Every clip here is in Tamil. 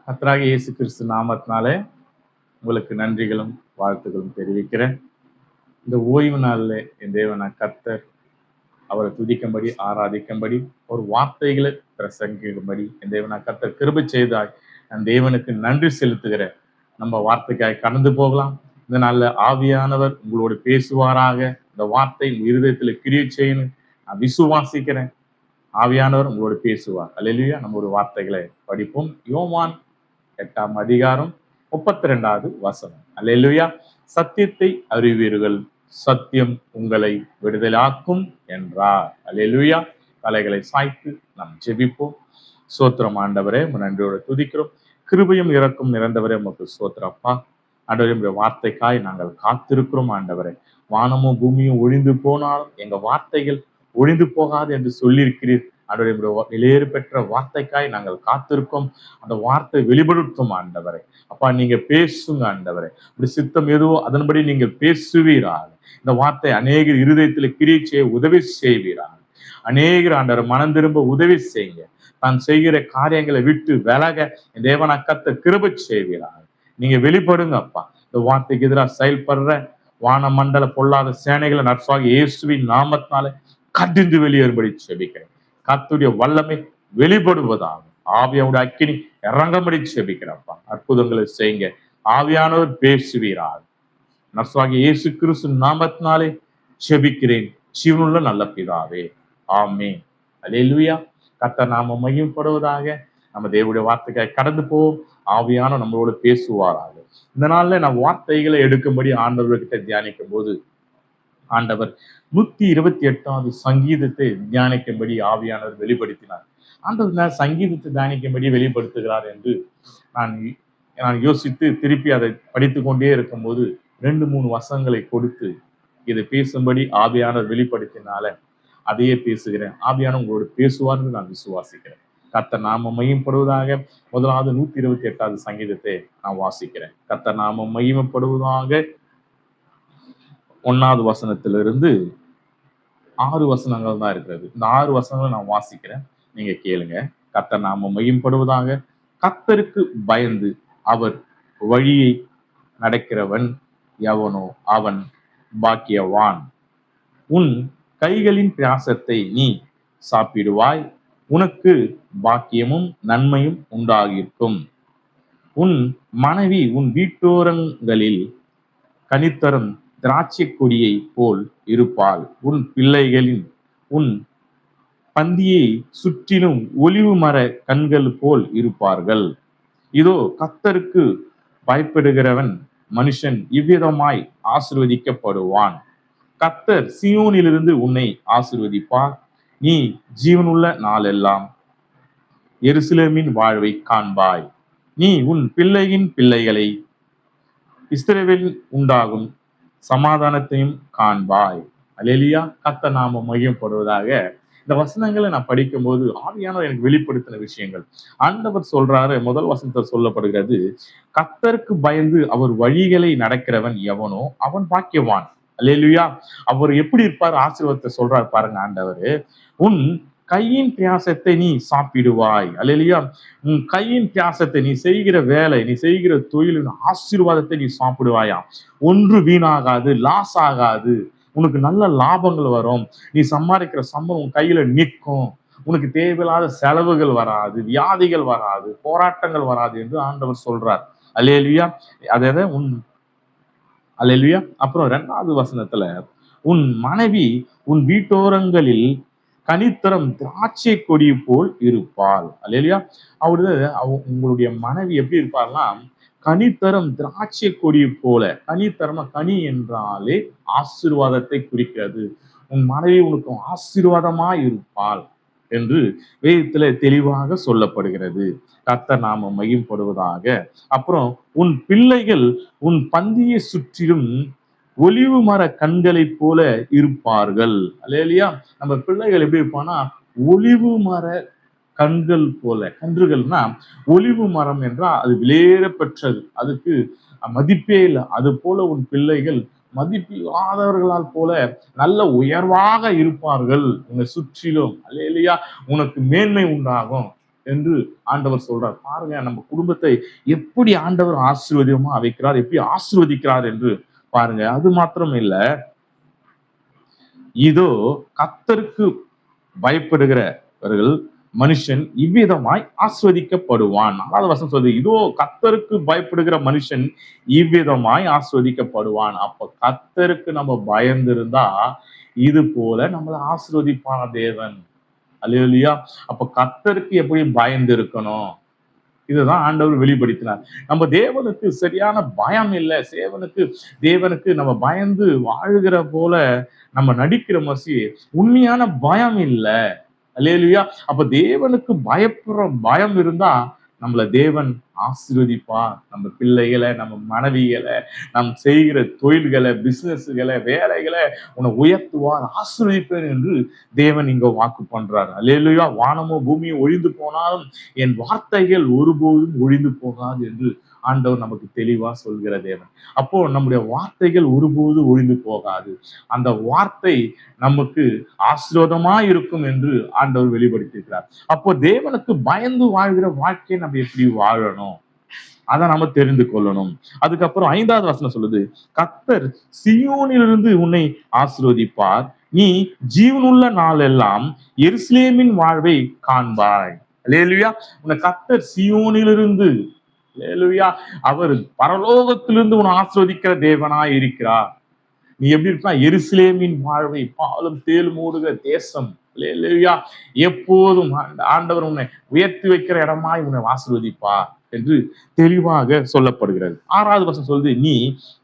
கர்த்தராகிய இயேசு கிறிஸ்து நாமத்தினாலே உங்களுக்கு நன்றிகளும் வாழ்த்துக்களும் தெரிவிக்கிறேன். இந்த ஓய்வு நாளில் என் தேவனான கர்த்தர் அவரை துதிக்கும்படி, ஆராதிக்கும்படி, ஒரு வார்த்தைகளை பிரசங்கிக்கும்படி என் தேவனான கர்த்தர் கிருபை செய்தாய். நான் தேவனுக்கு நன்றி செலுத்துகிறேன். நம்ம வார்த்தைக்காய் கடந்து போகலாம். இந்த நாளில் ஆவியானவர் உங்களோடு பேசுவாராக. இந்த வார்த்தை உங்கள் இருதயத்தில் கிரியை செய்யணும். நான் விசுவாசிக்கிறேன். ஆவியானவர் உங்களோடு பேசுவார். அல்லேலூயா. நம்ம ஒரு வார்த்தைகளை படிப்போம். யோவான் 8ஆம் அதிகாரம் 32வது வசனம். அல்லேலூயா. சத்தியத்தை அறிவீர்கள், சத்தியம் உங்களை விடுதலாக்கும் என்றார். அல்லேலூயா. தலைகளை சாய்த்து நாம் ஜெபிப்போம். சோத்திரம் ஆண்டவரே, நன்றியோடு துதிக்கிறோம். கிருபையும் இரக்கம் நிறைந்தவரே, உமக்கு சோத்திரம் அப்பா. ஆண்டவரே, வார்த்தைக்காய் நாங்கள் காத்திருக்கிறோம் ஆண்டவரே. வானமும் பூமியும் ஒழிந்து போனாலும் எங்க வார்த்தைகள் ஒழிந்து போகாது என்று சொல்லியிருக்கிறீர். ஆண்டவரே, வெளியேறு பெற்ற வார்த்தைக்காய் நாங்கள் காத்திருக்கோம். அந்த வார்த்தை வெளிப்படுத்தும் ஆண்டவரே. அப்பா, நீங்க பேசுங்க ஆண்டவரே. இப்படி சித்தம் எதுவோ அதன்படி நீங்கள் பேசுவீராக. இந்த வார்த்தை அநேகர் இருதயத்தில் கிரியை செய்ய உதவி செய்வீராக. அநேகர் ஆண்டவர் மனம் திரும்ப உதவி செய்யுங்க. தான் செய்கிற காரியங்களை விட்டு விலக தேவனான கர்த்தர் கிருபை செய்வீராக. நீங்க வெளிப்படுங்க அப்பா. இந்த வார்த்தைக்கு எதிராக செயல்படுற வானமண்டல பொல்லாத சேனைகளை நர்சாகி இயேசுவின் நாமத்தினாலே கடிந்து வெளியேறும்படி செபிக்கிறேன். கர்த்தருடைய வல்லமை வெளிப்படுவதாக ஆவியோட அக்கினி இறங்கும்படி செபிக்கிறப்பா. அற்புதங்களை செய்யுங்க. ஆவியானவர் பேசுவீராக. நர்சாகி இயேசு கிறிஸ்து நாமத்தினாலே செபிக்கிறேன் ஜீவனுள்ள நல்ல பிதாவே, ஆமென். அல்லேலூயா. கர்த்தர் நாம மகிமைப்படுவதாக. நம்ம தேவனுடைய வார்த்தைக்காய் கடந்து போவோம். ஆவியான நம்மளோட பேசுவாராக. இந்த நாள்ல நான் வார்த்தைகளை எடுக்கும்படி ஆண்டவர்கிட்ட தியானிக்கும் போது ஆண்டவர் 128வது சங்கீதத்தை தியானிக்கும்படி ஆவியானவர் வெளிப்படுத்தினார். ஆண்டவர் சங்கீதத்தை தியானிக்கும்படி வெளிப்படுத்துகிறார் என்று நான் யோசித்து திருப்பி அதை படித்து கொண்டே இருக்கும்போது 2-3 வசனங்களை கொடுத்து இதை பேசும்படி ஆவியானவர் வெளிப்படுத்தினால அதையே பேசுகிறேன். ஆவியானவர் உங்களோடு பேசுவார்னு நான் விசுவாசிக்கிறேன். கர்த்தர் நாமம் மகிமைப்படுவதாக. முதலாவது 128வது சங்கீதத்தை நான் வாசிக்கிறேன். கர்த்தர் நாமம் மகிமைப்படுவதாக. 1வது வசனத்திலிருந்து 6 வசனங்கள் தான் இருக்கிறது. இந்த 6 வசனங்களை நான் வாசிக்கிறேன், நீங்க கேளுங்க. கர்த்தர் நாமம் மகிமைப்படுவதாக. கர்த்தருக்கு பயந்து அவர் வழியை நடக்கிறவன் எவனோ அவன் பாக்கியவான். உன் கைகளின் பிரயாசத்தை நீ சாப்பிடுவாய், உனக்கு பாக்கியமும் நன்மையும் உண்டாகிருக்கும். உன் மனைவி உன் வீட்டோரங்களில் கனித்தரும் திராட்சை கொடியை போல் இருப்பாள். உன் பிள்ளைகளின் உன் பந்தியை சுற்றிலும் ஒலிவு மர கண்கள் போல் இருப்பார்கள். இதோ, கர்த்தருக்கு பயப்படுகிறவன் மனுஷன் இவ்விதமாய் ஆசீர்வதிக்கப்படுவான். கர்த்தர் சீயோனிலிருந்து உன்னை ஆசீர்வதிப்பார். நீ ஜீவனுள்ள நாளெல்லாம் எருசலேமின் வாழ்வை காண்பாய். நீ உன் பிள்ளையின் பிள்ளைகளை இஸ்ரவேலில் உண்டாகும் சமாதானத்தையும் காண்பாய். அல்லேலூயா. கர்த்தர் நாமம் மகிமைப்படுவதாக. இந்த வசனங்களை நான் படிக்கும்போது ஆவியானவர் எனக்கு வெளிப்படுத்தின விஷயங்கள். ஆண்டவர் சொல்றாரு, முதல் வசனத்தில் சொல்லப்படுகிறது, கர்த்தருக்கு பயந்து அவர் வழிகளை நடக்கிறவன் எவனோ அவன் பாக்கியவான். அல்லேலூயா. அவர் எப்படி இருப்பார்? ஆசீர்வாதத்தை சொல்றாரு பாருங்க ஆண்டவர். உன் கையின் பிரயாசத்தை நீ சாப்பிடுவாய். அல்லேலூயா. உன் கையின் பிரயாசத்தை, நீ செய்கிற வேலை, நீ செய்கிற தொழிலின் ஆசீர்வாதத்தை நீ சாப்பிடுவாயா. ஒன்று வீணாகாது, லாஸ் ஆகாது. உனக்கு நல்ல லாபங்கள் வரும். நீ சம்பாதிக்கிற சம்பளம் உன் கையில நிற்கும். உனக்கு தேவையில்லாத செலவுகள் வராது, வியாதிகள் வராது, போராட்டங்கள் வராது என்று ஆண்டவர் சொல்றார். அல்லேலூயா. அதாவது அல்லேலூயா. அப்புறம் 2வது வசனத்துல, உன் மனைவி உன் வீட்டோரங்களில் கனித்தரம் திராட்சை கொடி போல் இருப்பாள். அல்லேலூயா. உங்களுடைய மனைவி எப்படி இருப்பார்னா, கனித்தரம் திராட்சை கொடி போல. கனித்தரம், கனி என்றாலே ஆசீர்வாதத்தை குறிக்கிறது. உன் மனைவி உனக்கு ஆசீர்வாதமாய் இருப்பாள் என்று வேதத்துல தெளிவாக சொல்லப்படுகிறது. கர்த்தர் நாமம் மகிமைப்படுவதாக. அப்புறம் உன் பிள்ளைகள் உன் பந்தியை சுற்றிலும் ஒலிவு மர கண்களை போல இருப்பார்கள். அல்லேலூயா. நம்ம பிள்ளைகள் எப்படி இருப்பான்னா, ஒலிவு மர கண்கள் போல. கன்றுகள்னா ஒலிவு மரம் என்றால் அது விலையேற பெற்றது, அதுக்கு மதிப்பே இல்லை. அது போல உன் பிள்ளைகள் மதிப்பில்லாதவர்களால் போல நல்ல உயர்வாக இருப்பார்கள் உன்னை சுற்றிலும். அல்லேலூயா. உனக்கு மேன்மை உண்டாகும். என்று ஆண்டவர் சொல்றார். பாருங்க, நம்ம குடும்பத்தை எப்படி ஆண்டவர் ஆசீர்வாதமா வைக்கிறார், எப்படி ஆசீர்வதிக்கிறார் என்று பாருங்க. அது மாத்திரம் இல்ல, இதோ கர்த்தருக்கு பயப்படுகிறவர்கள் மனுஷன் இவ்விதமாய் ஆஸ்வதிக்கப்படுவான். 4வது வசனம் சொல்லுது, இதோ கர்த்தருக்கு பயப்படுகிற மனுஷன் இவ்விதமாய் ஆஸ்வதிக்கப்படுவான். அப்ப கர்த்தருக்கு நம்ம பயந்து இருந்தா இது போல நம்மளை ஆசீர்வதிப்பான தேவன். அல்லேலூயா. அப்ப கர்த்தருக்கு எப்படி பயந்து இருக்கணும், இதுதான் ஆண்டவர் வெளிப்படுத்தினார். நம்ம தேவனுக்கு சரியான பயம் இல்லை. தேவனுக்கு நம்ம பயந்து வாழுகிற போல நம்ம நடிக்கிற மாதிரி உண்மையான பயம் இல்லை. அல்லேலூயா. அப்ப தேவனுக்கு பயப்படுற பயம் இருந்தா நம்மள தேவன் ஆசீர்வதிப்பார். நம்ம பிள்ளைகளை, நம்ம மனைவிகளை, நம் செய்கிற தொழில்களை, பிசினஸ்களை, வேலைகளை உன்னை உயர்த்துவார், ஆசீர்வதிப்பேன் என்று தேவன் இங்க வாக்கு பண்றாரு. அல்லேலூயா. வானமோ பூமியோ ஒழிந்து போனாலும் என் வார்த்தைகள் ஒருபோதும் ஒழிந்து போகாது என்று ஆண்டவர் நமக்கு தெளிவா சொல்கிற தேவன். அப்போ நம்முடைய வார்த்தைகள் ஒருபோது ஒழிந்து போகாது. அந்த வார்த்தை நமக்கு ஆசீர்வாதமா இருக்கும் என்று ஆண்டவர் வெளிப்படுத்தியிருக்கிறார். அப்போ தேவனுக்கு பயந்து வாழ்கிற வாழ்க்கையை நம்ம எப்படி வாழணும், அதை நம்ம தெரிந்து கொள்ளணும். அதுக்கப்புறம் 5வது வசனம் சொல்லுது, கர்த்தர் சீயோனிலிருந்து உன்னை ஆசீர்வதிப்பார், நீ ஜீவனுள்ள நாளெல்லாம் எருசலேமின் வாழ்வை காண்பாய். அல்லேலூயா. உன்னை கர்த்தர் சீயோனிலிருந்து, அல்லேலூயா, அவர் பரலோகத்திலிருந்து உன்னை ஆசீர்வதிக்கிற தேவனாய் இருக்கிறார். நீ எப்படி இருக்கா, எருசலேமின் வாழ்வை, பாலும் தேலும் ஓடுகிற தேசம். அல்லேலூயா. எப்போதும் ஆண்டவர் உன்னை உயர்த்தி வைக்கிற இடமாய் உன்னை ஆசீர்வதிப்பார் என்று தெளிவாக சொல்லப்படுகிறது. 6வது வசனம் சொல்லுது, நீ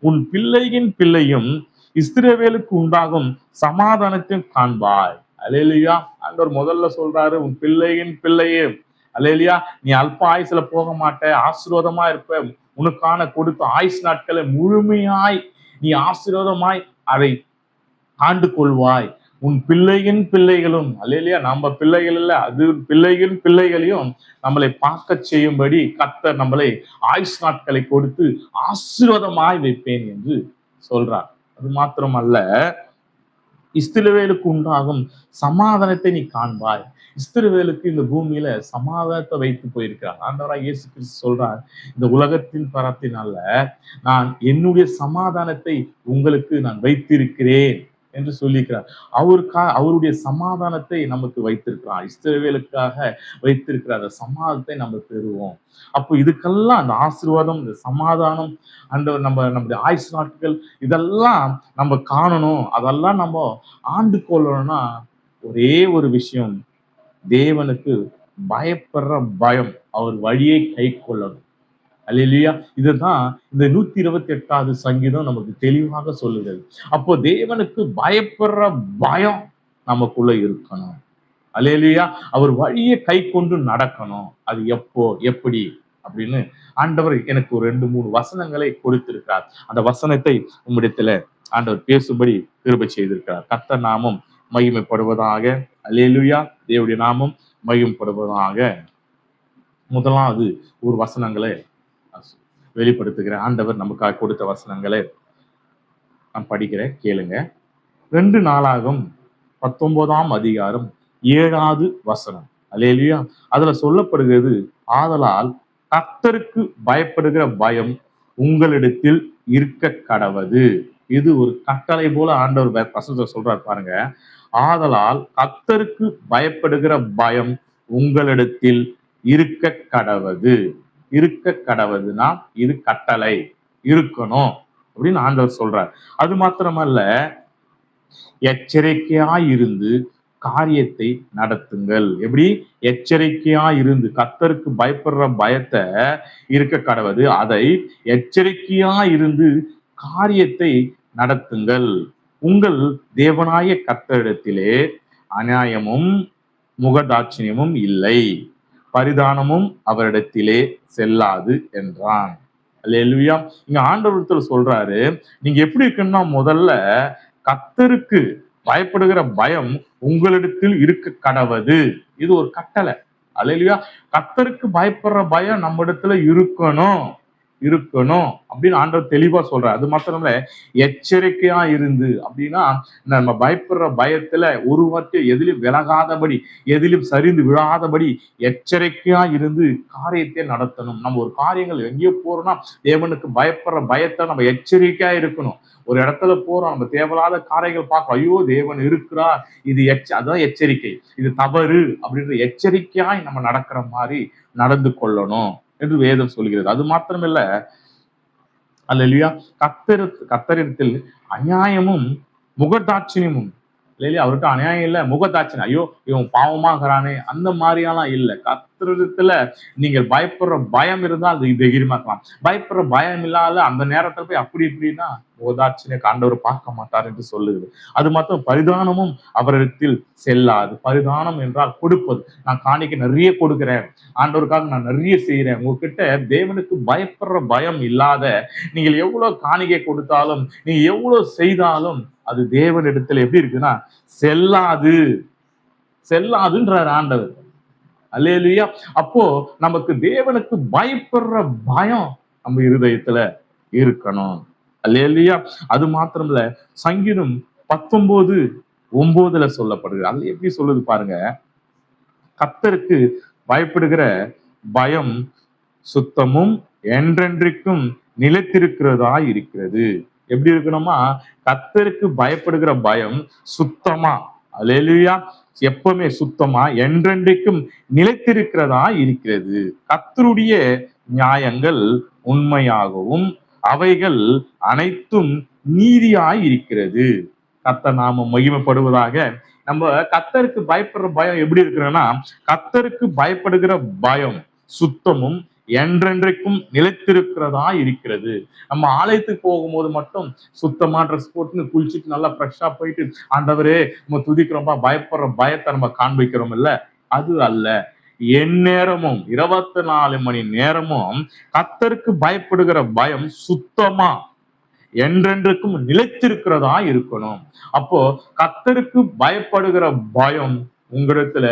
உன் பிள்ளையின் பிள்ளையும் இஸ்ரவேலுக்கு உண்டாகும் சமாதானத்தையும் காண்பாய். அல்லேலூயா. ஆண்டவர் முதல்ல சொல்றாரு, உன் பிள்ளையின் பிள்ளையே. அல்லேலூயா. நீ அல்ப ஆயுசுல போக மாட்ட, ஆசீர்வாதமா இருப்ப. உனக்கான கொடுத்த ஆயுசு நாட்களை முழுமையாய் நீ ஆசீர்வாதமாய் அதை ஆண்டு கொள்வாய். உன் பிள்ளையின் பிள்ளைகளும், அல்லேலூயா, நம்ம பிள்ளைகள் இல்ல, அது பிள்ளையின் பிள்ளைகளையும் நம்மளை பார்க்க செய்யும்படி கர்த்தர் நம்மளை ஆயுசு நாட்களை கொடுத்து ஆசீர்வாதமாய் வைப்பேன் என்று சொல்றார். அது மாத்திரமல்ல, இஸ்ரவேலுக்கு உண்டாகும் சமாதானத்தை நீ காண்பாய். இஸ்ரவேலுக்கு இந்த பூமியில சமாதானத்தை வைத்து போயிருக்கிறார். ஆண்டவராய் இயேசு கிறிஸ்து சொல்றார், இந்த உலகத்தின் பரத்தினால நான் என்னுடைய சமாதானத்தை உங்களுக்கு நான் வைத்திருக்கிறேன் என்று சொல்லியிருக்கிறார். அவருடைய சமாதானத்தை நமக்கு வைத்திருக்கிறார். இஸ்ரவேலுக்காக வைத்திருக்கிற அந்த சமாதானத்தை நம்ம பெறுவோம். அப்போ இதுக்கெல்லாம் அந்த ஆசீர்வாதம், இந்த சமாதானம், நம்முடைய ஆயுசு நாட்கள், இதெல்லாம் நம்ம காணணும், அதெல்லாம் நம்ம ஆண்டு கொள்ளணும்னா ஒரே ஒரு விஷயம், தேவனுக்கு பயப்படுற பயம், அவர் வழியை கை கொள்ளணும். அல்லேலூயா. இதுதான் இந்த 128வது சங்கீதம் நமக்கு தெளிவாக சொல்லுகிறது. அப்போ தேவனுக்கு பயப்படுற பயம் நமக்குள்ள இருக்கணும். அல்லேலூயா. அவர் வழியை கை கொண்டு நடக்கணும். அது எப்போ, எப்படி அப்படின்னு ஆண்டவர் எனக்கு ஒரு 2-3 வசனங்களை கொடுத்திருக்கிறார். அந்த வசனத்தை உம்மிடத்துல ஆண்டவர் பேசும்படி கிருபை செய்திருக்கிறார். கர்த்தர் நாமம் மகிமைப்படுவதாக. அல்லேலூயா. தேவனுடைய நாமம் மகிமைப்படுவதாக. முதலாவது ஒரு வசனங்களை வெளிப்படுத்துகிறேன். ஆண்டவர் நமக்காக கொடுத்த வசனங்களை நான் படிக்கிறேன், கேளுங்க. 2 நாளாகும் 19ஆம் அதிகாரம் 7வது வசனம். அல்லேலூயா. அதுல சொல்லப்படுகிறது, ஆதலால் கர்த்தருக்கு பயப்படுகிற பயம் உங்களிடத்தில் இருக்க கடவது. இது ஒரு கட்டளை போல ஆண்டவர் வசனத்தை சொல்றார் பாருங்க. ஆதலால் கர்த்தருக்கு பயப்படுகிற பயம் உங்களிடத்தில் இருக்க கடவது. இருக்க கடவுதுன்னா இது கட்டளை, இருக்கணும் அப்படின்னு ஆண்டவர் சொல்றார். அது மாத்திரமல்ல, எச்சரிக்கையாய் இருந்து காரியத்தை நடத்துங்கள். எப்படி? எச்சரிக்கையாய் இருந்து, கர்த்தருக்கு பயப்படுற பயத்தை இருக்க கடவுது, அதை எச்சரிக்கையாய் இருந்து காரியத்தை நடத்துங்கள். உங்கள் தேவனாய கர்த்தரிடத்திலே அநியாயமும் முகதாட்சியமும் இல்லை, பரிதானமும் அவரிடத்திலே செல்லாது என்றான். அல்லேலூயா. இங்க ஆண்டவரிடத்துல சொல்றாரு, நீங்க எப்படி இருக்குன்னா, முதல்ல கர்த்தருக்கு பயப்படுகிற பயம் உங்களிடத்தில் இருக்க கடவது. இது ஒரு கட்டளை. அல்லேலூயா. கர்த்தருக்கு பயப்படுற பயம் நம்ம இடத்துல இருக்கணும். இருக்கணும் அப்படின்னு ஆண்டவர் தெளிவா சொல்றார். அது மாத்திரம் இல்ல, எச்சரிக்கையா இருந்து அப்படின்னா நம்ம பயப்படுற பயத்துல ஒரு வார்த்தை எதிலும் விலகாதபடி, எதிலும் சரிந்து விழாதபடி எச்சரிக்கையா இருந்து காரியத்தை நடத்தணும். நம்ம ஒரு காரியங்கள் எங்கேயோ போறோம்னா தேவனுக்கு பயப்படுற பயத்தை நம்ம எச்சரிக்கையா இருக்கணும். ஒரு இடத்துல போறோம், நம்ம தேவையில்லாத காரியங்கள் பார்க்கிறோம், ஐயோ தேவன் இருக்கிறார், இது அதான் எச்சரிக்கை, இது தவறு அப்படின்ற எச்சரிக்கையாய் நம்ம நடக்கிற மாதிரி நடந்து கொள்ளணும் என்று வேதம் சொல்கிறது. அது மாத்திரமில்ல, அல்லேலூயா, கர்த்தரிடத்தில் அநியாயமும் முகதாட்சியமும் இல்லையா, அவர்கிட்ட அநியாயம் இல்ல, முகதாட்சியம், ஐயோ இவன் பாவமாகறானே அந்த மாதிரியெல்லாம் இல்ல. கர்த்தரிடத்துல நீங்கள் பயப்படுற பயம் இருந்தால் அது தைரியமா இருக்கலாம். பயப்படுற பயம் இல்லாத அந்த நேரத்துல போய் அப்படி இப்படின்னா முகதாட்சியை ஆண்டவர் பார்க்க மாட்டார் என்று சொல்லுகிறது. அது மாத்திரம் பரிதானமும் அவரிடத்தில் செல்லாது. பரிதானம் என்றால் கொடுப்பது. நான் காணிக்க நிறைய கொடுக்கிறேன், ஆண்டவருக்காக நான் நிறைய செய்யறேன். உங்ககிட்ட தேவனுக்கு பயப்படுற பயம் இல்லாத நீங்கள் எவ்வளவு காணிக்கை கொடுத்தாலும், நீங்க எவ்வளவு செய்தாலும் அது தேவனிடத்துல எப்படி இருக்குன்னா செல்லாது, செல்லாதுன்றார் ஆண்டவர். அல்லேலூயா. அப்போ நமக்கு தேவனுக்கு பயப்படுற பயம் நம்ம இருதயத்துல இருக்கணும். அல்லேலூயா. அது மாத்திரம் இல்ல, சங்கீதம் 19:9 சொல்லப்படுது. அது எப்படி சொல்லுது பாருங்க, கர்த்தருக்கு பயப்படுகிற பயம் சுத்தமும் என்றென்றைக்கும் நிலைத்திருக்கிறதா இருக்கிறது. எப்படி இருக்கணுமா, கர்த்தருக்கு பயப்படுகிற பயம் சுத்தமா, அல்லேலூயா, எப்பவுமே சுத்தமா என்றென்றைக்கும் நிலைத்திருக்கிறதா இருக்கிறது. கர்த்தருடைய நியாயங்கள் உண்மையாகவும் அவைகள் அனைத்தும் நீதியாய் இருக்கிறது. கர்த்தர் நாம மகிமைப்படுவதாக. நம்ம கர்த்தருக்கு பயப்படுற பயம் எப்படி இருக்கிறன்னா, கர்த்தருக்கு பயப்படுகிற பயம் சுத்தமும் என்றென்றைக்கும் நிலைத்திருக்கிறதா இருக்கிறது. நம்ம ஆலயத்துக்கு போகும்போது மட்டும் சுத்தமா ட்ரெஸ் போட்டு குளிச்சுட்டு நல்லா ஃப்ரெஷ்ஷா போயிட்டு ஆண்டவரே நம்ம துதிக்கிறோம்பா பயப்படுற பயத்தை நம்ம காண்பிக்கிறோம் இல்ல, அது அல்ல. எந்நேரமும் 24 மணி நேரமும் கர்த்தருக்கு பயப்படுகிற பயம் சுத்தமா என்றென்றைக்கும் நிலைத்திருக்கிறதா இருக்கணும். அப்போ கர்த்தருக்கு பயப்படுகிற பயம் உங்களிடத்துல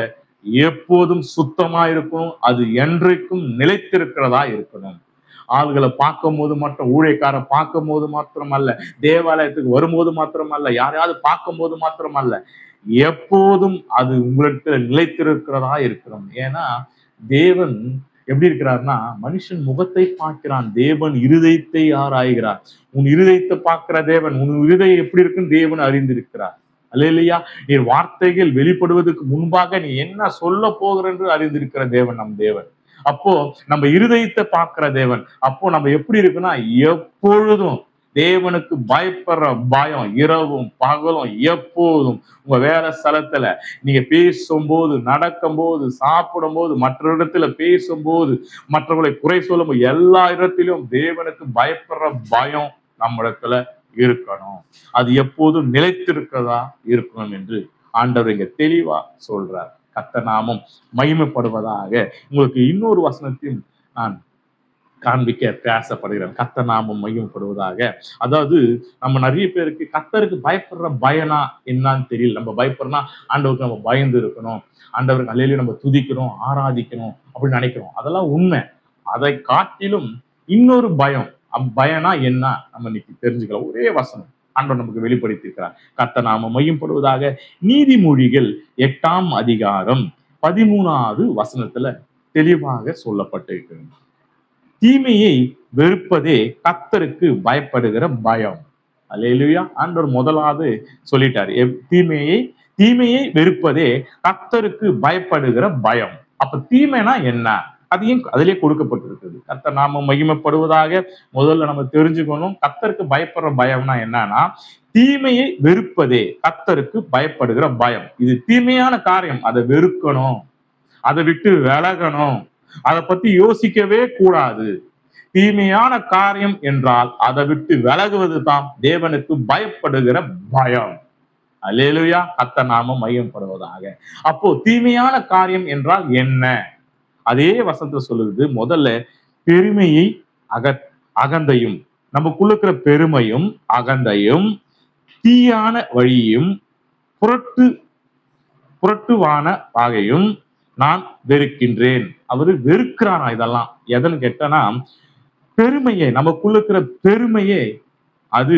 எப்போதும் சுத்தமா இருக்கணும், அது என்றைக்கும் நிலைத்திருக்கிறதா இருக்கணும். ஆள்களை பார்க்கும் போது மட்டும், ஊழியக்கார பார்க்கும் போது மாத்திரம் அல்ல, தேவாலயத்துக்கு வரும்போது மாத்திரம் அல்ல, யாரையாவது பார்க்கும் போது மாத்திரம் அல்ல, எப்போதும் அது உங்களிடத்துல நிலைத்திருக்கிறதா இருக்கணும். ஏன்னா தேவன் எப்படி இருக்கிறார்னா, மனுஷன் முகத்தை பார்க்கிறான், தேவன் இருதயத்தை ஆராய்கிறார். உன் இருதயத்தை பார்க்கிற தேவன் உன் இருதயம் எப்படி இருக்குன்னு தேவன் அறிந்திருக்கிறார். அல்லேலூயா. நீ வார்த்தைகள் வெளிப்படுவதற்கு முன்பாக நீ என்ன சொல்ல போகிற என்று அறிந்திருக்கிற தேவன் நம் தேவன். அப்போ நம்ம இருதயத்தை பார்க்கிற தேவன். அப்போ நம்ம எப்படி இருக்குன்னா, எப்பொழுதும் தேவனுக்கு பயப்படுற பயம் இரவும் பகலும் எப்போதும் உங்க வேலை ஸ்தலத்துல நீங்க பேசும்போது, நடக்கும் போது, சாப்பிடும் போது, மற்ற இடத்துல பேசும்போது, மற்றவர்களை குறை சொல்லும் போது, எல்லா இடத்திலும் தேவனுக்கு பயப்படுற பயம் நம்ம இடத்துல இருக்கணும். அது எப்போதும் நிலைத்திருக்கிறதா இருக்கணும் என்று ஆண்டவர் இங்க தெளிவா சொல்றார். கர்த்தர் நாமம் மகிமைப்படுவதாக. உங்களுக்கு இன்னொரு வசனத்தையும் நான் காண்பிக்க பேசப்படுகிறேன். கர்த்தர் நாமம் மகிமைப்படுவதாக. அதாவது நம்ம நிறைய பேருக்கு கர்த்தருக்கு பயப்படுற பயனா என்னன்னு தெரியல. நம்ம பயப்படுறோம்னா ஆண்டவருக்கு நம்ம பயந்து இருக்கணும், ஆண்டவருக்கு அல்லேலூயா நம்ம துதிக்கணும், ஆராதிக்கணும் அப்படின்னு நினைக்கிறோம். அதெல்லாம் உண்மை. அதை காட்டிலும் இன்னொரு பயம், பயனா என்ன நம்ம இன்னைக்கு தெரிஞ்சுக்கலாம். ஒரே வசனம் ஆண்டவர் நமக்கு வெளிப்படுத்தியிருக்கிறார். கர்த்தர் நாமம் மகிமைப்படுவதாக. நீதிமொழிகள் 8ஆம் அதிகாரம் 13வது வசனத்துல தெளிவாக சொல்லப்பட்டிருக்கிறது. தீமையை வெறுப்பதே கர்த்தருக்கு பயப்படுகிற பயம். அல்லேலூயா. ஆண்டவர் முதலாவது சொல்லிட்டாரு, தீமையை வெறுப்பதே கர்த்தருக்கு பயப்படுகிற பயம். அப்ப தீமைனா என்ன, அதையும் அதிலே கொடுக்கப்பட்டிருக்குது. கர்த்தர் நாம மகிமைப்படுவதாக. முதல்ல நம்ம தெரிஞ்சுக்கணும், கர்த்தருக்கு பயப்படுற பயம்னா என்னன்னா, தீமையை வெறுப்பதே கர்த்தருக்கு பயப்படுகிற பயம். இது தீமையான காரியம், அதை வெறுக்கணும், அதை விட்டு விலகணும், அதை பத்தி யோசிக்கவே கூடாது. தீமையான காரியம் என்றால் அதை விட்டு விலகுவது தான் தேவனுக்கு பயப்படுகிற பயம். அல்லேலூயா. கர்த்தர் நாமம் மகிமைப்படுவதாக. அப்போ தீமையான காரியம் என்றால் என்ன, அதே வசனத்தை சொல்லுது. முதல்ல பெருமையை அகந்தையும், நமக்குள்ள இருக்கிற பெருமையும் அகந்தையும் தீயான வழியும் புரட்டுவான வகையும் நான் வெறுக்கின்றேன். அவரு வெறுக்கிறானா இதெல்லாம். எதன்னு கேட்டனா, பெருமையே, நமக்குள்ள இருக்கிற பெருமையே அது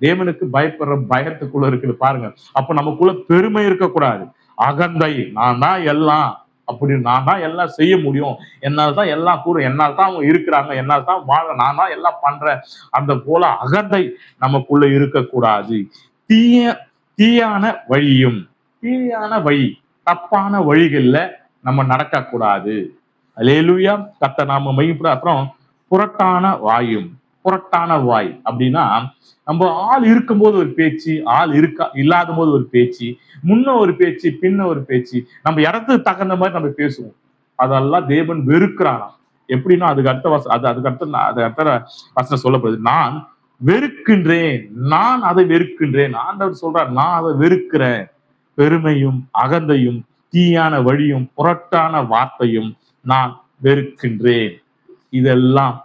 தேவனுக்கு பயப்படுற பயத்துக்குள்ள இருக்குது பாருங்க. அப்ப நமக்குள்ள பெருமை இருக்கக்கூடாது. அகந்தை, நான் தான் எல்லாம், அப்படி நான் தான் எல்லாம் செய்ய முடியும், என்னால் தான் எல்லாம் கூடும், என்னால் தான் அவங்க இருக்கிறாங்க, என்னால் தான் வாழ, நான் தான் எல்லாம் பண்றேன், அந்த போல அகந்தை நமக்குள்ள இருக்கக்கூடாது. தீய தீயான வழியும், தீயான வழி, தப்பான வழிகள்ல நம்ம நடக்கக்கூடாது. அல்லேலூயா. கர்த்தர் நாம மையப்பட. அப்புறம் புரட்டான வாயும், புரட்டான வாய் அப்படின்னா, நம்ம ஆள் இருக்கும்போது ஒரு பேச்சு, ஆள் இல்லாத போது ஒரு பேச்சு, முன்ன ஒரு பேச்சு, பின்ன ஒரு பேச்சு, நம்ம இடத்துக்கு தகுந்த மாதிரி நம்ம பேசுவோம். அதெல்லாம் தேவன் வெறுக்கிறானா. எப்படின்னா அதுக்கு அடுத்த வசனம், அது அடுத்த வசனம் சொல்லப்படுது. நான் வெறுக்கின்றேன், நான் அதை வெறுக்கின்றேன். ஆண்டவர் சொல்றார், நான் அதை வெறுக்கிறேன். பெருமையும் அகந்தையும் தீயான வழியும் புரட்டான வார்த்தையும் நான் வெறுக்கின்றேன். இதெல்லாம்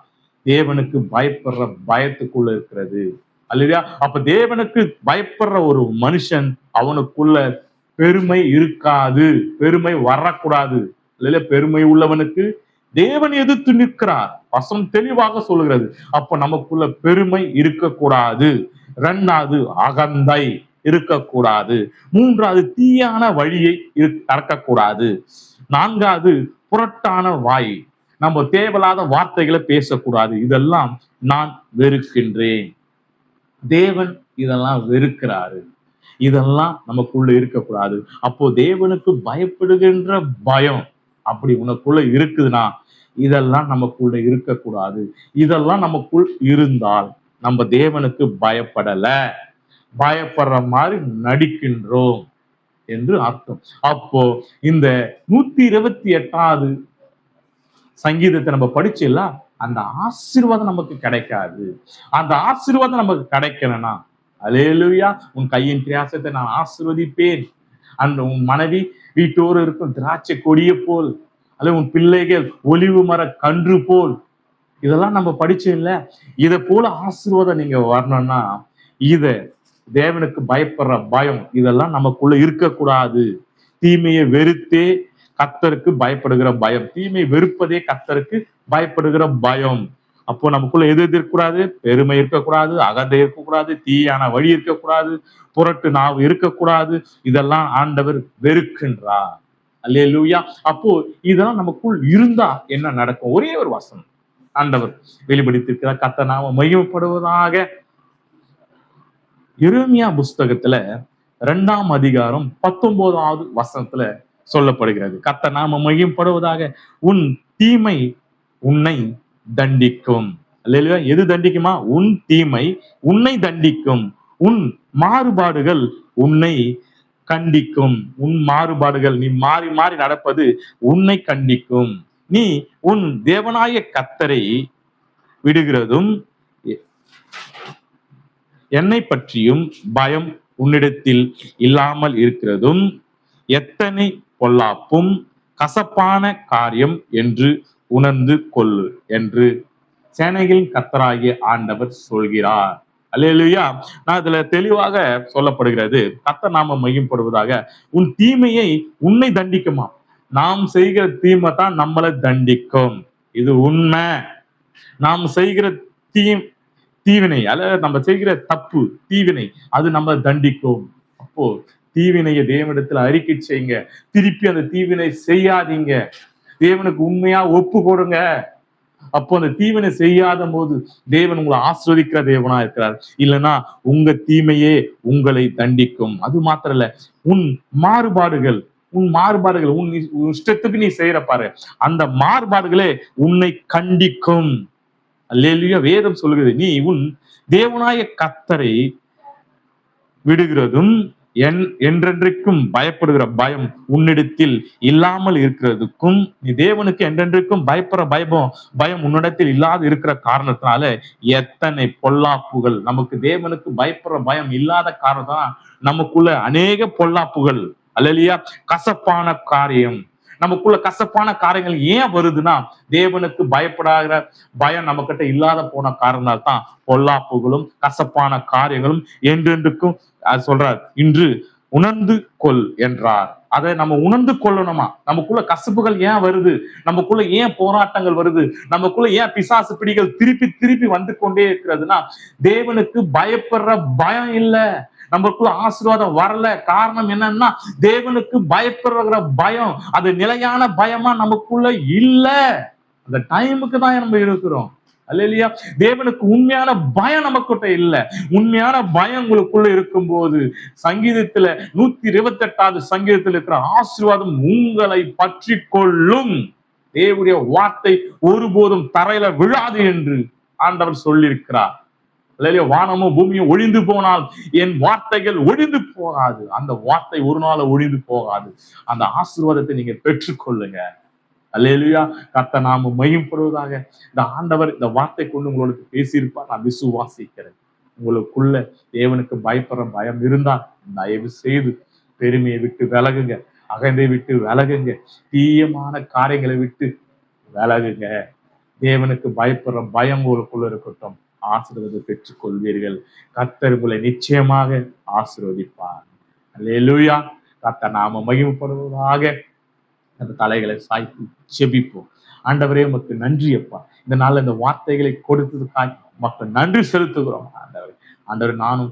தேவனுக்கு பயப்படுற பயத்துக்குள்ள இருக்கிறது. அல்லையா? அப்ப தேவனுக்கு பயப்படுற ஒரு மனுஷன், அவனுக்குள்ள பெருமை இருக்காது, பெருமை வரக்கூடாது. இல்ல, பெருமை உள்ளவனுக்கு தேவன் எதிர்த்து நிற்கிறார், வசனம் தெளிவாக சொல்லுகிறது. அப்ப நமக்குள்ள பெருமை இருக்கக்கூடாது. இரண்டாவது அகந்தை இருக்கக்கூடாது. மூன்றாவது தீயான வழியை நடக்கக்கூடாது. நான்காவது புரட்டான வாய், நம்ம தேவையில்லாத வார்த்தைகளை பேசக்கூடாது. இதெல்லாம் நான் வெறுக்கின்றேன். தேவன் இதெல்லாம் வெறுக்கிறாரு. இதெல்லாம் நமக்குள்ள இருக்கக்கூடாது. அப்போ தேவனுக்கு பயப்படுகின்ற பயம் அப்படி உனக்குள்ள இருக்குதுன்னா, இதெல்லாம் நமக்குள்ள இருக்கக்கூடாது. இதெல்லாம் நமக்குள் இருந்தால் நம்ம தேவனுக்கு பயப்படல, பயப்படுற மாதிரி நடிக்கின்றோம் என்று அர்த்தம். அப்போ இந்த 128வது சங்கீதத்தை நம்ம படிச்சல, அந்த ஆசீர்வாதம் நமக்கு கிடைக்காது. அந்த ஆசீர்வாதம் நமக்கு கிடைக்கலன்னா, அல்லேலூயா, உன் கையின் பிரயாசத்தை நான் ஆசீர்வதிப்பேன், அந்த உன் மனைவி வீட்டோடு இருக்கும் திராட்சை கொடியை போல், அல்லது உன் பிள்ளைகள் ஒலிவு மர கன்று போல், இதெல்லாம் நம்ம படிச்சோம் இல்ல. இதை போல ஆசீர்வாதம் நீங்க வரணும்னா, இத தேவனுக்கு பயப்படுற பயம் இதெல்லாம் நமக்குள்ள இருக்கக்கூடாது. தீமையை வெறுத்தே கர்த்தருக்கு பயப்படுகிற பயம், தீமை வெறுப்பதே கர்த்தருக்கு பயப்படுகிற பயம். அப்போ நமக்குள்ள எது இருக்கக்கூடாது? பெருமை இருக்கக்கூடாது, அகந்தை இருக்கக்கூடாது, தீயான வழி இருக்கக்கூடாது, புரட்டு நாவு இருக்கக்கூடாது. இதெல்லாம் ஆண்டவர் வெறுக்கின்றார். அல்லேலூயா. அப்போ இதெல்லாம் நமக்குள் இருந்தா என்ன நடக்கும்? ஒரே ஒரு வசனம் ஆண்டவர் வெளிப்படுத்திருக்கிறார். கர்த்தர் நாம மகிமைப்படுவதாக. எரேமியா புஸ்தகத்துல 2ஆம் அதிகாரம் 19வது வசனத்துல சொல்லப்படுகிறது. கர்த்தர் நாம மகிமைப்படுவதாக. உன் தீமை உன்னை தண்டிக்கும். அல்லேலூயா. எது தண்டிக்குமா? உன் தீமை உன்னை தண்டிக்கும், உன் மாறுபாடுகள் உன்னை கண்டிக்கும். உன் மாறுபாடுகள், நீ மாறி மாறி நடப்பது உன்னை கண்டிக்கும். நீ உன் தேவனாய கர்த்தரை விடுகிறதும், என்னை பற்றியும் பயம் உன்னிடத்தில் இல்லாமல் இருக்கிறதும் எத்தனை பொல்லாப்பும் கசப்பான காரியம் என்று உணர்ந்து கொள்ளு என்று சேனைகளின் கர்த்தராகிய ஆண்டவர் சொல்கிறார். அல்லேலூயா. நான் இதுல தெளிவாக சொல்லப்படுகிறது, கர்த்தர் நாம மகிமைப்படுவதாக. உன் தீமையை உன்னை தண்டிக்குமா? நாம் செய்கிற தீமை தான் நம்மளை தண்டிக்கும், இது உண்மை. நாம் செய்கிற தீவினை, அல்ல நம்ம செய்கிற தப்பு தீவினை, அது நம்ம தண்டிக்கும். அப்போ தீவினையை தேவனிடத்துல அறிக்கை செய்யுங்க, திருப்பி அந்த தீவினை செய்யாதீங்க, தேவனுக்கு உண்மையா ஒப்பு கொடுங்க. அப்போ அந்த தீவினை செய்யாத போது தேவன் உங்களை ஆஸ்வதிக்கிற தேவனா இருக்கிறார். இல்லைன்னா உங்க தீமையே உங்களை தண்டிக்கும். அது மாத்திரம் இல்ல, உன் மாறுபாடுகள் உன் இஷ்டத்துக்கு நீ செய்யற பாரு, அந்த மாறுபாடுகளே உன்னை கண்டிக்கும். அல்லேலூயா. வேதம் சொல்லுகிறது, நீ உன் தேவனாய கர்த்தரை விடுகிறதும் என்றென்றைக்கும் பயப்படுகிற பயம் உன்னிடத்தில் இல்லாமல் இருக்கிறதுக்கும், நீ தேவனுக்கு என்றென்றைக்கும் பயப்படுற பயம் உன்னிடத்தில் இல்லாத இருக்கிற காரணத்தினால எத்தனை பொல்லாப்புகள். நமக்கு தேவனுக்கு பயப்படுற பயம் இல்லாத காரணம் நமக்குள்ள அநேக பொல்லாப்புகள். அல்லேலூயா. கசப்பான காரியம், நமக்குள்ள கசப்பான காரியங்கள் ஏன் வருதுன்னா, தேவனுக்கு பயப்படாத பயம் நம்ம கிட்ட இல்லாத போன காரணத்தால் தான் பொல்லாப்புகளும் கசப்பான காரியங்களும் என்றென்றுக்கும் சொல்றார். இன்று உணர்ந்து கொள் என்றார் அதை நம்ம உணர்ந்து கொள்ளணுமா? நமக்குள்ள கசப்புகள் ஏன் வருது? நமக்குள்ள ஏன் போராட்டங்கள் வருது? நமக்குள்ள ஏன் பிசாசு பிடிகள் திருப்பி திருப்பி வந்து கொண்டே இருக்கிறதுனா, தேவனுக்கு பயப்படுற பயம் இல்ல. நமக்குள்ள ஆசீர்வாதம் வரல. காரணம் என்னன்னா, தேவனுக்கு பயப்படுற பயம் அது நிலையான பயமா நமக்குள்ள இல்ல. அந்த டைமுக்கு தான் நம்ம இருக்கிறோம். அல்லேலூயா. தேவனுக்கு உண்மையான பயம் நமக்கிட்ட இல்ல. உண்மையான பயம் உங்களுக்குள்ள இருக்கும்போது, சங்கீதத்துல 128வது சங்கீதத்தில் இருக்கிற ஆசீர்வாதம் உங்களை பற்றி கொள்ளும். தேவனுடைய வார்த்தை ஒருபோதும் தரையில விழாது என்று ஆண்டவர் சொல்லியிருக்கிறார். அல்லேலூயா. வானமும் பூமியும் ஒழிந்து போனால் என் வார்த்தைகள் ஒழிந்து போகாது. அந்த வார்த்தை ஒரு நாள் ஒழிந்து போகாது. அந்த ஆசீர்வாதத்தை நீங்க பெற்றுக்கொள்ளுங்க. அல்லேலூயா. கர்த்தர் நாம மகிமைப்படுவதாக. இந்த ஆண்டவர் இந்த வார்த்தை கொண்டு உங்களுக்கு பேசியிருப்பார், நான் விசுவாசிக்கிறேன். உங்களுக்குள்ள தேவனுக்கு பயப்படுற பயம் இருந்தால் தயவு செய்து பெருமையை விட்டு விலகுங்க, அகந்தை விட்டு விலகுங்க, தீயமான காரியங்களை விட்டு விலகுங்க. தேவனுக்கு பயப்படுற பயம் உங்களுக்குள்ள இருக்கட்டும். ஆசீர்வாதத்தை பெற்றுக் கொள்வீர்கள். கர்த்தர் உங்களை நிச்சயமாக ஆசீர்வதிப்பார். அல்லேலூயா. கர்த்தர் நாம மகிமைப்படுவதாக. அந்த தலைகளை சாய்த்து ஜெபிப்போம். ஆண்டவரே உமக்கு நன்றி அப்பா. இந்த நாள்ல இந்த வார்த்தைகளை கொடுத்ததுக்காக உமக்கு நன்றி செலுத்துகிறோம் ஆண்டவரே. ஆண்டவரே, நானும்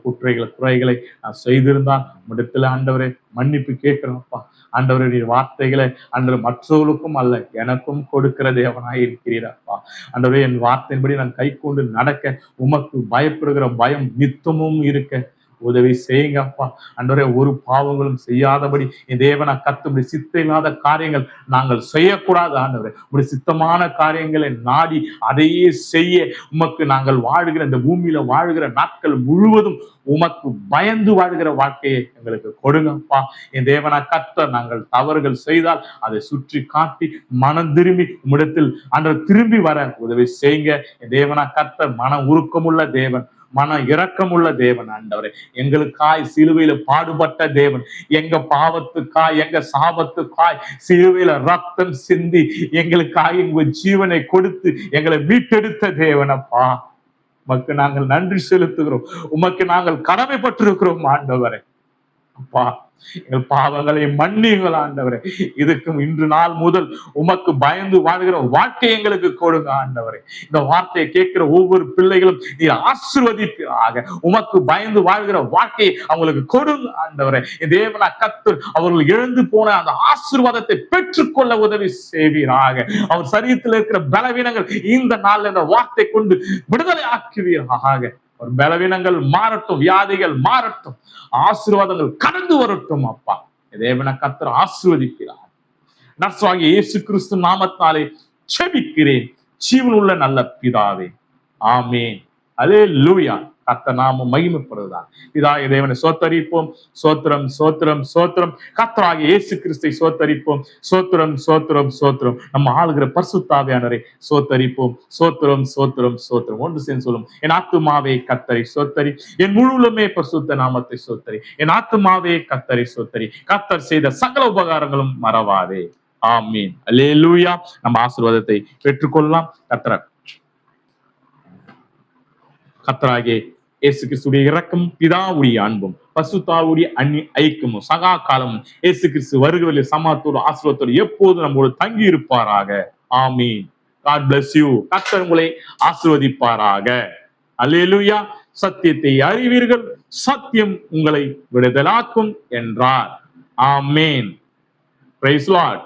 குறைகளை நான் செய்திருந்தால் இடத்துல ஆண்டவரே மன்னிப்பு கேட்கிறோம்ப்பா. ஆண்டவரே, நீ வார்த்தைகளை ஆண்டவர் மற்றவர்களுக்கும் அல்ல எனக்கும் கொடுக்கிற தேவனாய் இருக்கிறீரப்பா. ஆண்டவரே, என் வார்த்தையின்படி நான் கை கொண்டு நடக்க உமக்கு பயப்படுகிற பயம் நித்தமும் இருக்க உதவி செய்யுங்கப்பா. ஆண்டவரே, ஒரு பாவங்களும் செய்யாதபடி என் தேவனை கத்தும்படி சித்தம் இல்லாத காரியங்கள் நாங்கள் செய்யக்கூடாது. ஆண்டவரே, உடைய சித்தமான காரியங்களை நாடி அதையே செய்ய உமக்கு நாங்கள் வாழ்கிற இந்த பூமியில வாழ்கிற நாட்கள் முழுவதும் உமக்கு பயந்து வாழ்கிற வாழ்க்கையை எங்களுக்கு கொடுங்கப்பா. என் தேவனா கர்த்தர், நாங்கள் தவறுகள் செய்தால் அதை சுற்றி காட்டி மனம் திரும்பி உம்மிடத்தில் ஆண்டவர் திரும்பி வர உதவி செய்யுங்க. என் தேவனா கர்த்தர் மன உருக்கமுள்ள தேவன், மன இரக்கமுள்ள தேவன். ஆண்டவரே, எங்களுக்காய் சிலுவையில பாடுபட்ட தேவன், எங்க பாவத்துக்காய் எங்க சாபத்துக்காய் சிலுவையில ரத்தம் சிந்தி எங்களுக்காய் உங்க ஜீவனை கொடுத்து எங்களை மீட்டெடுத்த தேவனப்பா. உமக்கு நாங்கள் நன்றி செலுத்துகிறோம். உமக்கு நாங்கள் கடமைப்பட்டிருக்கிறோம் ஆண்டவரே. அப்பா, எங்கள் பாவங்களை மன்னியுங்கள் ஆண்டவரே. இதுக்கும் இன்று நாள் முதல் உமக்கு பயந்து வாழ்கிற வாழ்க்கை எங்களுக்கு கொடுங்க ஆண்டவரே. இந்த வார்த்தையை கேட்கிற ஒவ்வொரு பிள்ளைகளும் நீர் ஆசீர்வதிப்பீராக. உமக்கு பயந்து வாழ்கிற வாழ்க்கையை அவங்களுக்கு கொடுங்க ஆண்டவரே. தேவனா கர்த்தர் அவர்கள் எழுந்து போன அந்த ஆசீர்வாதத்தை பெற்றுக்கொள்ள உதவி செய்வீராக. அவர் சரீரத்தில் இருக்கிற பலவீனங்கள் இந்த நாள்ல இந்த வார்த்தை கொண்டு விடுதலை ஆக்குவீராக. ஒரு பலவீனங்கள் மாறட்டும், வியாதிகள் மாறட்டும், ஆசீர்வாதங்கள் கடந்து வரட்டும் அப்பா. தேவனை கர்த்தர் ஆசீர்வதிக்கிறார். நற்சுவாகிய இயேசு கிறிஸ்து நாமத்தாலே ஜெபிக்கிறேன் ஜீவனுள்ள நல்ல பிதாவே, ஆமென். அல்லேலூயா. கர்த்தர் நாம மகிமைப்படுவதாக. பிதாய தேவனை சோத்தரிப்போம். சோத்திரம் சோத்திரம் சோத்திரம். கர்த்தராகிய இயேசு கிறிஸ்தை சோத்தரிப்போம். சோத்திரம் சோத்திரம் சோத்திரம். நம்ம ஆளுகிற பரிசுத்த ஆவியானவரை சோத்தரிப்போம். சோத்திரம் சோத்திரம் சோத்திரம். ஒன்று சேர்ந்து சொல்லும், என் ஆத்துமாவே கர்த்தரை சோத்தரி, என் முழுவதுமே பரிசுத்த நாமத்தை சோத்தரி, என் ஆத்துமாவே கர்த்தரை சோத்தரி, கர்த்தர் செய்த சகல உபகாரங்களும் மறவாதே. ஆமீன். அல்லேலூயா. நம்ம ஆசீர்வாதத்தை பெற்றுக்கொள்ளலாம். கர்த்தராகிய இயேசு கிறிஸ்துடைய இரக்கம், பிதாவுடைய அன்பும் பரிசுத்தாவுடைய ஐக்கியமும் சகா காலமும் இயேசு கிறிஸ்து வருகையில் சமாத்தோடு ஆசீர்வாதத்தோடு எப்போது நம்மோடு தங்கி இருப்பாராக. ஆமீன். God bless you. கர்த்தர் உங்களை ஆசீர்வதிப்பாராக. அல்லேலூயா. சத்தியத்தை அறிவீர்கள், சத்தியம் உங்களை விடுதலாக்கும் என்றார். ஆமீன். Praise Lord.